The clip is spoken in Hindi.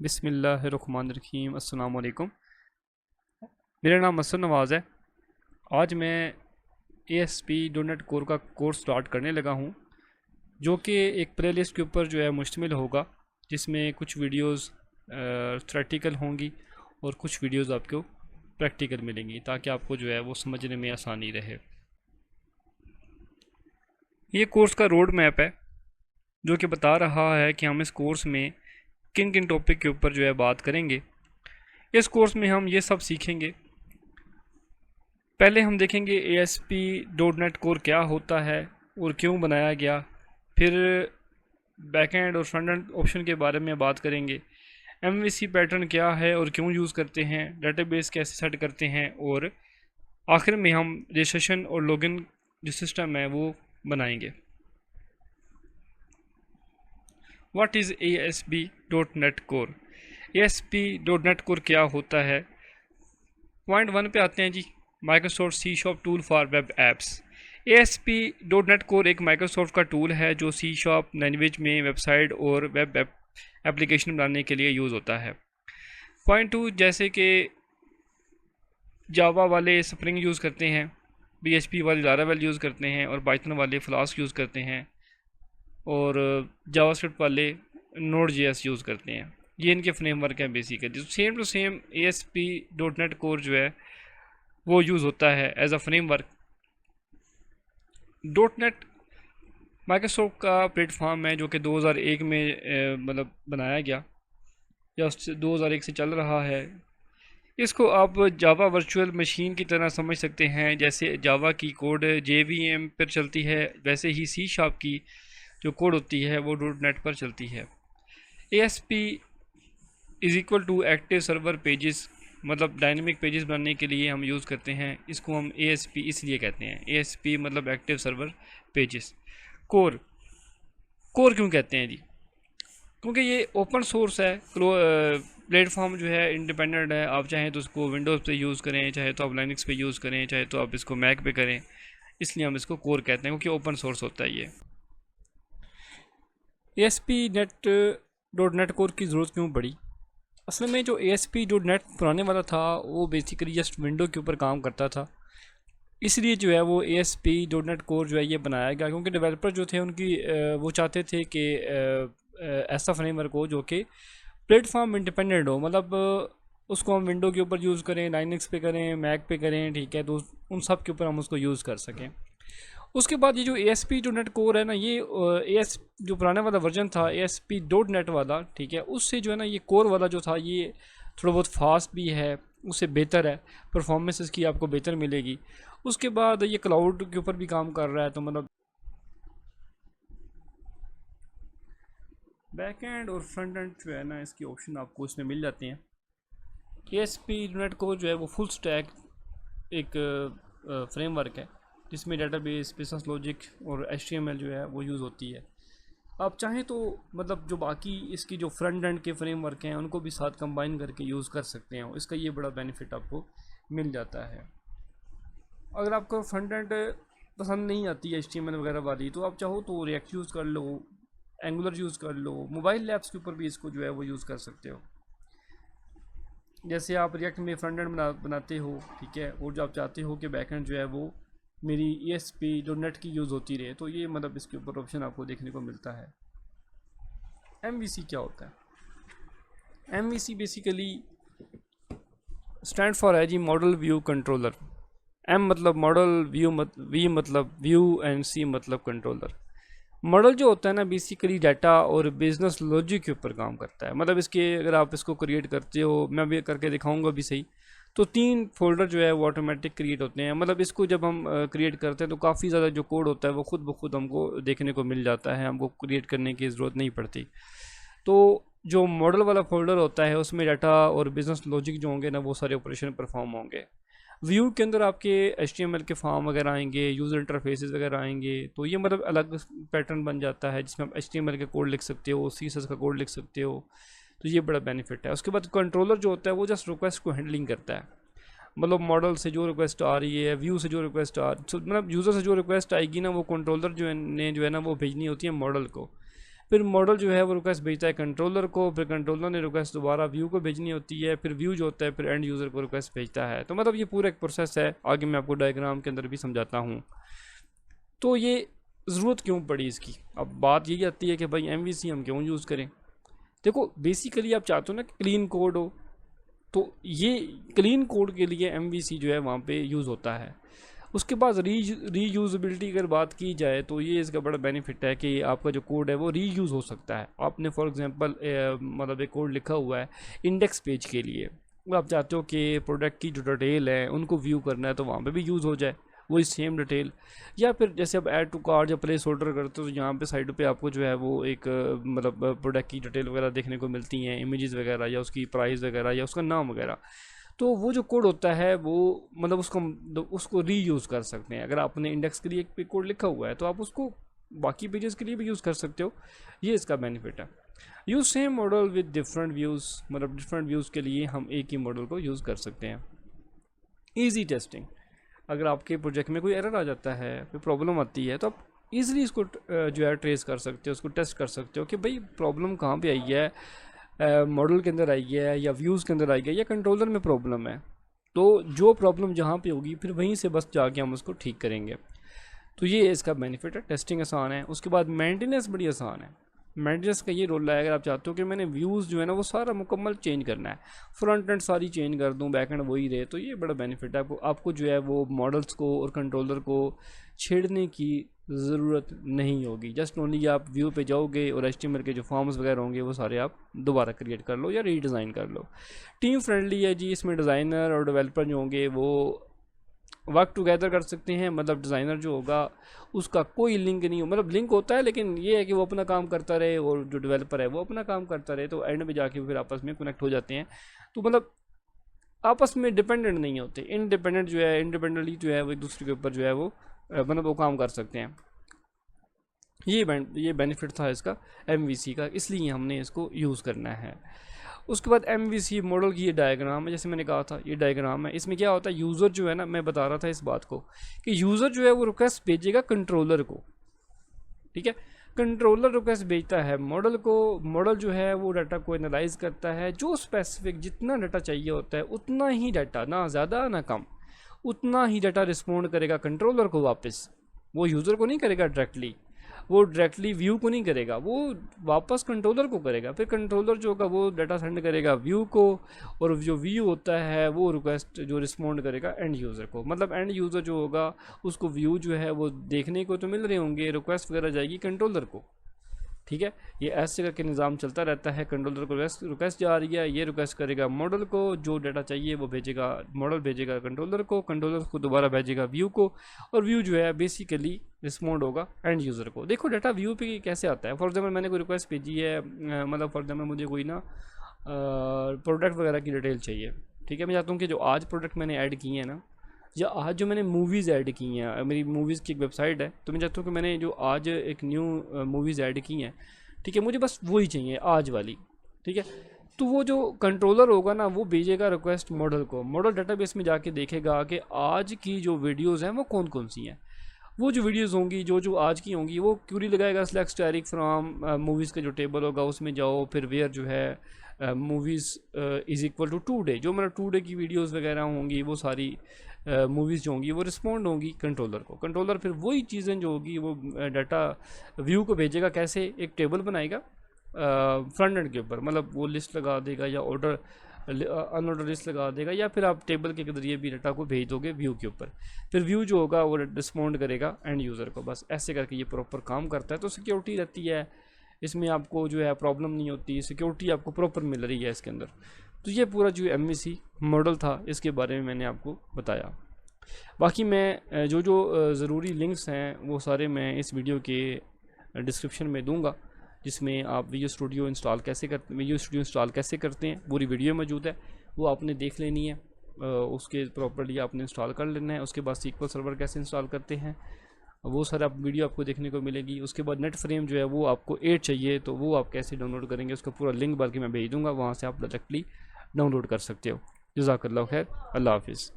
बिस्मिल्लाहिर्रहमानिर्रहीम। अस्सलाम वालेकुम। मेरा नाम असद नवाज़ है। आज मैं ASP.NET कोर का कोर्स स्टार्ट करने लगा हूँ, जो कि एक प्लेलिस्ट के ऊपर जो है मुश्तमिल होगा, जिसमें कुछ वीडियोस थ्योरेटिकल होंगी और कुछ वीडियोस आपको प्रैक्टिकल मिलेंगी, ताकि आपको जो है वो समझने में आसानी रहे। ये कोर्स का रोड मैप है, जो कि बता रहा है कि हम इस कोर्स में किन किन टॉपिक के ऊपर जो है बात करेंगे। इस कोर्स में हम ये सब सीखेंगे। पहले हम देखेंगे ASP.NET कोर क्या होता है और क्यों बनाया गया। फिर बैकएंड और फ्रंट एंड ऑप्शन के बारे में बात करेंगे। MVC पैटर्न क्या है और क्यों यूज़ करते हैं, डेटाबेस कैसे सेट करते हैं, और आखिर में हम रजिस्ट्रेशन और लॉगिन जो सिस्टम है वो बनाएंगे। What is ASP.NET core? ASP.NET core क्या होता है? पॉइंट 1 पे आते हैं जी। Microsoft C sharp tool for web apps. ASP.NET core एक माइक्रोसॉफ्ट का टूल है जो सी शॉप लैंग्वेज में वेबसाइट और वेब एप्लीकेशन बनाने के लिए यूज़ होता है। पॉइंट 2, जैसे कि जावा वाले स्प्रिंग यूज़ करते हैं, PHP वाले लारावेल यूज़ करते हैं, और पाइथन वाले फ्लास्क यूज़ करते हैं, और जावास्क्रिप्ट वाले नोड.js यूज़ करते हैं। ये इनके फ्रेमवर्क हैं basically. Same to same ASP.NET core जो है वो यूज़ होता है as a framework. .NET Microsoft का प्लेटफॉर्म है, जो कि 2001 में मतलब बनाया गया, या 2001 से चल रहा है। इसको आप जावा वर्चुअल मशीन की तरह समझ सकते हैं। जैसे जावा की कोड JVM पर चलती है, वैसे ही सी शार्प की जो कोड होती है वो .NET पर चलती है। ASP is equal to active server pages, मतलब डायनेमिक पेजेस बनाने के लिए हम यूज़ करते हैं। इसको हम ASP इसलिए कहते हैं। ASP मतलब एक्टिव सर्वर पेजेस। कोर क्यों कहते हैं जी? क्योंकि ये ओपन सोर्स है, प्लेटफॉर्म जो है इंडिपेंडेंट है। आप चाहें तो उसको विंडोज़ पे यूज़ करें, चाहे तो आप लाइनक्स पे यूज़ करें, चाहे तो आप इसको मैक पे करें। इसलिए हम इसको कोर कहते हैं, क्योंकि ओपन सोर्स होता है ये। ASP.NET कोर की ज़रूरत क्यों पड़ी? असल में जो ASP.NET पुराने वाला था वो बेसिकली जस्ट विंडो के ऊपर काम करता था, इसलिए जो है वो ASP.NET कोर जो है ये बनाया गया, क्योंकि डेवलपर जो थे उनकी वो चाहते थे कि ऐसा फ्रेमवर्क हो जो कि प्लेटफॉर्म इंडिपेंडेंट हो, मतलब उसको हम विंडो के ऊपर यूज़ करें, लाइनक्स पे करें, मैक पे करें, ठीक है, तो उन सब के ऊपर हम उसको यूज़ कर सकें। उसके बाद ये जो ASP.NET कोर है ना, ये जो पुराने वाला वर्जन था ASP.NET वाला, ठीक है, उससे जो है ना ये कोर वाला जो था ये थोड़ा बहुत फास्ट भी है, उससे बेहतर है, परफॉर्मेंस इसकी आपको बेहतर मिलेगी। उसके बाद ये क्लाउड के ऊपर भी काम कर रहा है, तो मतलब बैक एंड और फ्रंट एंड जो है ना इसकी ऑप्शन आपको इसमें मिल जाते हैं। ASP.NET कोर जो है वो फुल स्टैक एक फ्रेमवर्क है, जिसमें डेटाबेस, बिजनेस लॉजिक और HTML जो है वो यूज़ होती है। आप चाहें तो मतलब जो बाकी इसकी जो फ्रंट एंड के फ्रेमवर्क हैं उनको भी साथ कंबाइन करके यूज़ कर सकते हैं। इसका ये बड़ा बेनिफिट आपको मिल जाता है। अगर आपको फ्रंट एंड पसंद नहीं आती HTML वगैरह वाली, तो आप चाहो तो रिएक्ट यूज़ कर लो, एंगुलर यूज़ कर लो, मोबाइल ऐप्स के ऊपर भी इसको जो है वो यूज़ कर सकते हो। जैसे आप रिएक्ट में फ्रंट एंड बनाते हो, ठीक है, और जो आप चाहते हो कि बैक एंड जो है वो मेरी ASP.NET की यूज़ होती रहे, तो ये मतलब इसके ऊपर ऑप्शन आपको देखने को मिलता है। MVC क्या होता है? MVC बेसिकली स्टैंड फॉर है जी मॉडल व्यू कंट्रोलर। M मतलब मॉडल, V मतलब व्यू, एंड C मतलब कंट्रोलर। मॉडल जो होता है ना बेसिकली डाटा और बिजनेस लॉजिक के ऊपर काम करता है। मतलब इसके अगर आप इसको क्रिएट करते हो, मैं भी करके दिखाऊंगा भी सही, तो 3 फोल्डर जो है वो ऑटोमेटिक क्रिएट होते हैं। मतलब इसको जब हम क्रिएट करते हैं तो काफ़ी ज़्यादा जो कोड होता है वो खुद ब खुद हमको देखने को मिल जाता है, हमको क्रिएट करने की ज़रूरत नहीं पड़ती। तो जो मॉडल वाला फोल्डर होता है उसमें डाटा और बिजनेस लॉजिक जो होंगे ना वो सारे ऑपरेशन परफॉर्म होंगे। व्यू के अंदर आपके HTML के फॉर्म वगैरह आएंगे, यूज़र इंटरफेसेस वगैरह आएंगे, तो ये मतलब अलग पैटर्न बन जाता है जिसमें आप HTML का कोड लिख सकते हो, CSS का कोड लिख सकते हो, तो ये बड़ा बेनिफिट है। उसके बाद कंट्रोलर जो होता है वो जस्ट रिक्वेस्ट को हैंडलिंग करता है। मतलब मॉडल से जो रिक्वेस्ट आ रही है, व्यू से जो रिक्वेस्ट मतलब यूज़र से जो रिक्वेस्ट आएगी ना, वो कंट्रोलर जो है ना वो भेजनी होती है मॉडल को। फिर मॉडल जो है वो रिक्वेस्ट भेजता है कंट्रोलर को, फिर कंट्रोलर ने रिक्वेस्ट दोबारा व्यू को भेजनी होती है, फिर व्यू जो होता है फिर एंड यूज़र को रिक्वेस्ट भेजता है। तो मतलब ये पूरा एक प्रोसेस है, आगे मैं आपको डायग्राम के अंदर भी समझाता हूँ। तो ये ज़रूरत क्यों पड़ी इसकी? अब बात यही आती है कि भाई MVC हम क्यों यूज़ करें। देखो बेसिकली आप चाहते हो ना कि क्लीन कोड हो, तो ये क्लीन कोड के लिए MVC जो है वहाँ पे यूज़ होता है। उसके बाद रीयूज़बिलिटी अगर बात की जाए तो ये इसका बड़ा बेनिफिट है कि आपका जो कोड है वो रीयूज़ हो सकता है। आपने फॉर एग्जांपल मतलब एक कोड लिखा हुआ है इंडेक्स पेज के लिए, आप चाहते हो कि प्रोडक्ट की जो डिटेल है उनको व्यू करना है तो वहाँ पे भी यूज़ हो जाए वही सेम डिटेल। या फिर जैसे आप ऐड टू कार्ड या प्लेस ऑर्डर करते हो तो यहाँ पे साइड पे आपको जो है वो एक मतलब प्रोडक्ट की डिटेल वगैरह देखने को मिलती हैं, इमेजेस वगैरह या उसकी प्राइस वगैरह या उसका नाम वगैरह। तो वो जो कोड होता है वो मतलब उसको रीयूज़ कर सकते हैं। अगर आपने इंडेक्स के लिए एक कोड लिखा हुआ है तो आप उसको बाकी पेजेस के लिए भी यूज़ कर सकते हो, ये इसका बेनिफिट है। Use same model with different views, मतलब डिफरेंट व्यूज़ के लिए हम एक ही मॉडल को यूज़ कर सकते हैं। ईजी टेस्टिंग, अगर आपके प्रोजेक्ट में कोई एरर आ जाता है, कोई प्रॉब्लम आती है, तो आप ईज़िली इसको जो है ट्रेस कर सकते हो, उसको टेस्ट कर सकते हो कि भाई प्रॉब्लम कहाँ पे आई है, मॉडल के अंदर आई है या व्यूज़ के अंदर आई है या कंट्रोलर में प्रॉब्लम है। तो जो प्रॉब्लम जहाँ पे होगी फिर वहीं से बस जाके हम उसको ठीक करेंगे। तो ये इसका बेनिफिट है, टेस्टिंग आसान है। उसके बाद मेंटेनेंस बड़ी आसान है। मेंटेनेंस का ये रोल है, अगर आप चाहते हो कि मैंने व्यूज़ जो है ना वो सारा मुकम्मल चेंज करना है, फ्रंट एंड सारी चेंज कर दूं, बैक एंड वही रहे, तो ये बड़ा बेनिफिट है। आपको जो है वो मॉडल्स को और कंट्रोलर को छेड़ने की ज़रूरत नहीं होगी। जस्ट ओनली आप व्यू पे जाओगे और HTML के जो फॉर्म्स वगैरह होंगे वो सारे आप दोबारा क्रिएट कर लो या रीडिज़ाइन कर लो। टीम फ्रेंडली है जी, इसमें डिज़ाइनर और डेवलपर जो होंगे वो वर्क टुगेदर कर सकते हैं। मतलब डिज़ाइनर जो होगा उसका कोई लिंक नहीं हो, मतलब लिंक होता है लेकिन ये है कि वो अपना काम करता रहे और जो डेवलपर है वो अपना काम करता रहे, तो एंड में जाके फिर आपस में कनेक्ट हो जाते हैं। तो मतलब आपस में डिपेंडेंट नहीं होते, इंडिपेंडेंट जो है इंडिपेंडेंटली जो है वो एक दूसरे के ऊपर जो है वो मतलब वो काम कर सकते हैं। ये बेनिफिट था इसका MVC का, इसलिए हमने इसको यूज़ करना है। उसके बाद MVC मॉडल की ये डायग्राम है, जैसे मैंने कहा था ये डायग्राम है। इसमें क्या होता है, यूज़र जो है ना, मैं बता रहा था इस बात को कि यूज़र जो है वो रिक्वेस्ट भेजेगा कंट्रोलर को, ठीक है। कंट्रोलर रिक्वेस्ट भेजता है मॉडल को, मॉडल जो है वो डाटा को एनालाइज करता है, जो स्पेसिफिक जितना डाटा चाहिए होता है उतना ही डाटा, ना ज़्यादा ना कम, उतना ही डाटा रिस्पॉन्ड करेगा कंट्रोलर को वापस। वो यूज़र को नहीं करेगा डायरेक्टली, वो डायरेक्टली व्यू को नहीं करेगा, वो वापस कंट्रोलर को करेगा। फिर कंट्रोलर जो होगा वो डाटा सेंड करेगा व्यू को, और जो व्यू होता है वो रिक्वेस्ट जो रिस्पॉन्ड करेगा एंड यूज़र को। मतलब एंड यूज़र जो होगा उसको व्यू जो है वो देखने को तो मिल रहे होंगे, रिक्वेस्ट वगैरह जाएगी कंट्रोलर को, ठीक है। ये ऐसे करके निज़ाम चलता रहता है। कंट्रोलर को रिक्वेस्ट जा रही है, ये रिक्वेस्ट करेगा मॉडल को, जो डाटा चाहिए वो भेजेगा, मॉडल भेजेगा कंट्रोलर को, कंट्रोलर को दोबारा भेजेगा व्यू को, और व्यू जो है बेसिकली रिस्पॉन्ड होगा एंड यूज़र को। देखो डाटा व्यू पे कैसे आता है। फॉर एग्जाम्पल मैंने कोई रिक्वेस्ट भेजी है, मतलब फॉर एग्जाम्पल मुझे कोई ना प्रोडक्ट वगैरह की डिटेल चाहिए, ठीक है। मैं चाहता हूँ कि जो आज प्रोडक्ट मैंने ऐड किए हैं ना, या आज जो मैंने मूवीज़ ऐड की हैं, मेरी मूवीज़ की एक वेबसाइट है, तो मैं चाहता हूँ कि मैंने जो आज एक न्यू मूवीज़ ऐड की हैं, ठीक है, मुझे बस वही चाहिए आज वाली, ठीक है। तो वो जो कंट्रोलर होगा ना वो भेजेगा रिक्वेस्ट मॉडल को, मॉडल डाटाबेस में जाके देखेगा कि आज की जो वीडियोज़ हैं वो कौन कौन सी हैं। वो जो वीडियोज़ होंगी जो आज की होंगी वो क्यूरी लगाएगा, सिलेक्ट स्टैटिक फ्रॉम मूवीज़ का जो टेबल होगा उसमें जाओ, फिर वेयर जो है movies is equal to today, जो मतलब टू डे की वीडियोज़ वगैरह होंगी वो सारी मूवीज़ जो होंगी वो रिस्पॉन्ड होंगी कंट्रोलर को। कंट्रोलर फिर वही चीज़ें जो होगी वो डाटा व्यू को भेजेगा, कैसे, एक टेबल बनाएगा फ्रंट एंड के ऊपर, मतलब वो लिस्ट लगा देगा या ऑर्डर अनऑर्डर लिस्ट लगा देगा, या फिर आप टेबल के जरिए भी डाटा को भेज दोगे व्यू के ऊपर। फिर व्यू जो होगा वो रिस्पॉन्ड करेगा एंड यूज़र को। बस ऐसे करके ये प्रॉपर काम करता है। तो सिक्योरिटी रहती है इसमें, आपको जो है प्रॉब्लम नहीं होती, सिक्योरिटी आपको प्रॉपर मिल रही है इसके अंदर। तो ये पूरा जो MVC मॉडल था इसके बारे में मैंने आपको बताया। बाकी मैं जो ज़रूरी लिंक्स हैं वो सारे मैं इस वीडियो के डिस्क्रिप्शन में दूंगा, जिसमें आप विजुअल स्टूडियो इंस्टॉल कैसे करते हैं पूरी वीडियो मौजूद है, वो आपने देख लेनी है। उसके प्रॉपर्ली आपने इंस्टॉल कर लेना है। उसके बाद SQL सर्वर कैसे इंस्टॉल करते हैं वो सारा वीडियो आपको देखने को मिलेगी। उसके बाद नेट फ्रेम जो है वो आपको 8 चाहिए, तो वो आप कैसे डाउनलोड करेंगे उसका पूरा लिंक बल्कि मैं भेज दूँगा, वहाँ से आप डायरेक्टली डाउनलोड कर सकते हो। जज़ाकल्लाह खैर, अल्लाह हाफिज़।